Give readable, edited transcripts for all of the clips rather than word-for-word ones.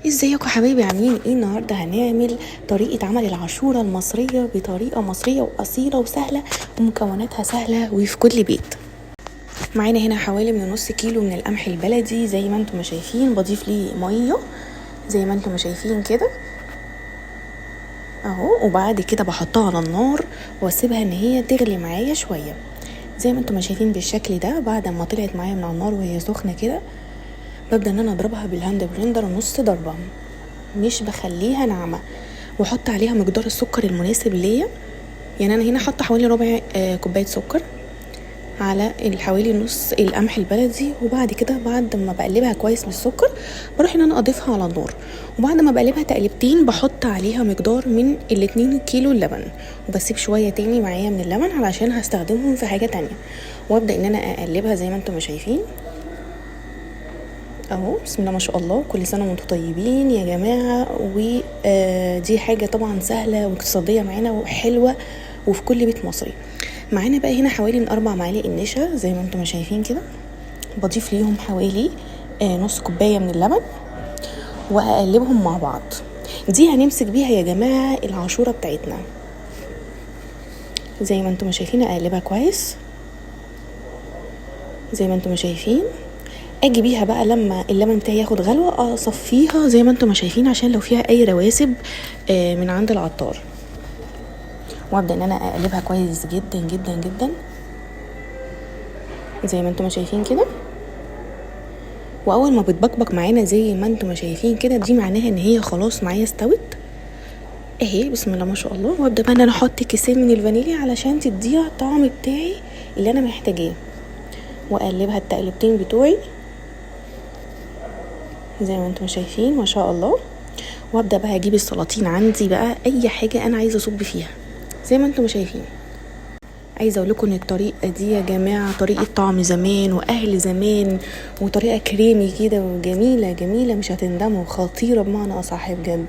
ازيكم حبايبي، عاملين ايه؟ النهارده هنعمل طريقه عمل العاشوره المصريه بطريقه مصريه واصيله وسهله ومكوناتها سهله وفي كل بيت. معانا هنا حوالي من نص كيلو من القمح البلدي زي ما انتم ما شايفين. بضيف ليه ميه زي ما انتم ما شايفين كده اهو، وبعد كده بحطها على النار واسيبها ان هي تغلي معايا شويه زي ما انتم ما شايفين بالشكل ده. بعد ما طلعت معايا من على النار وهي سخنه كده ببدا ان انا اضربها بالهاند بلندر نص ضربه، مش بخليها ناعمه، واحط عليها مقدار السكر المناسب ليا. يعني انا هنا حاطه حوالي ربع كوبايه سكر على حوالي نص القمح البلدي. وبعد كده بعد ما بقلبها كويس بالسكر بروح ان انا اضيفها على النار، وبعد ما بقلبها تقلبتين بحط عليها مقدار من 2 كيلو اللبن، وبسيب شويه تاني معايا من اللبن علشان هستخدمهم في حاجه تانية. وابدا ان انا اقلبها زي ما انتم ما شايفين اهو. بسم الله ما شاء الله، كل سنه وانتم طيبين يا جماعه. ودي حاجه طبعا سهله واقتصاديه معانا وحلوه وفي كل بيت مصري. معانا بقى هنا حوالي من 4 معالق النشا زي ما انتم شايفين كده. بضيف ليهم حوالي نص كوبايه من اللبن واقلبهم مع بعض. دي هنمسك بيها يا جماعه العاشوره بتاعتنا زي ما انتم شايفين. اقلبها كويس زي ما انتم شايفين. اجي بيها بقى لما اللبن بتاعي ياخد غلوه اصفيها زي ما انتم شايفين عشان لو فيها اي رواسب من عند العطار. وابدا ان انا اقلبها كويس جدا جدا جدا زي ما انتم شايفين كده. واول ما بتبقبق معانا زي ما انتم شايفين كده دي معناها ان هي خلاص معايا استوت اهي. بسم الله ما شاء الله. وابدا بقى ان انا احط كيسين من الفانيليا علشان تديها الطعم بتاعي اللي انا محتاجاه، واقلبها التقلبتين بتوعي زي ما انتم شايفين ما شاء الله. وابدا بقى اجيب السلاطين عندي بقى، اي حاجه انا عايزه اصب فيها زي ما انتم شايفين. عايزه اقول لكم ان الطريقه دي يا جماعه طريقه طعم زمان واهل زمان، وطريقه كريمي كده وجميله جميله، مش هتندموا، خطيره بمعنى اصح بجد.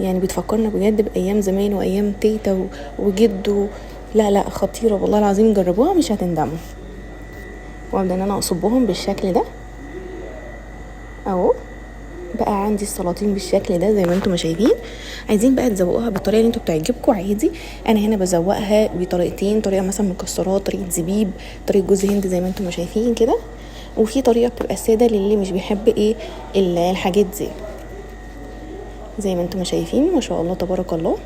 يعني بتفكرنا بجد بايام زمان وايام تيتا وجدو. لا لا خطيره والله العظيم، جربوها مش هتندموا. وابدا ان انا اصبهم بالشكل ده اهو. بقى عندي السلاطين بالشكل ده زي ما انتم شايفين. عايزين بقى تزوقوها بالطريقه اللي انتم بتعجبكم عادي. انا هنا بزوقها بطريقتين، طريقه مثلا مكسرات، طريقه زبيب، طريقه جوز هند زي ما انتم شايفين كده، وفي طريقه بتبقى الساده للي مش بيحب ايه الحاجات دي زي ما انتم شايفين ما شاء الله تبارك الله.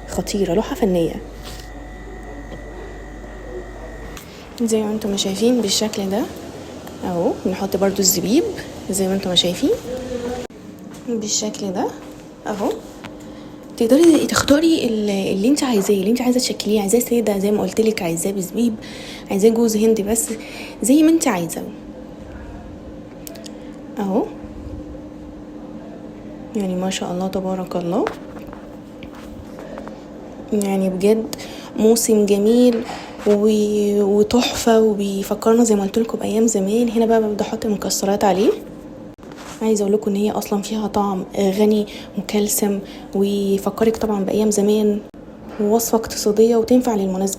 خطيره، لوحه فنيه زي ما انتم شايفين بالشكل ده اهو. نحط برضو الزبيب زي ما انتم شايفين بالشكل ده اهو. تقدري تختاري اللي انت عايزاه، اللي انت عايزه تشكليه، عايزاه ساده زي ما قلت لك، عايزاه بزبيب، عايزاه جوز هند، بس زي ما انت عايزه اهو. يعني ما شاء الله تبارك الله، يعني بجد موسم جميل وتحفه وبيفكرنا زي ما قلت لكم بايام زمان. هنا بقى ببدا احط مكسرات عليه. عايزه اقول لكم ان هي اصلا فيها طعم غني مكلسم ويفكرك طبعا بايام زمان، ووصفه اقتصاديه وتنفع للمناسبه.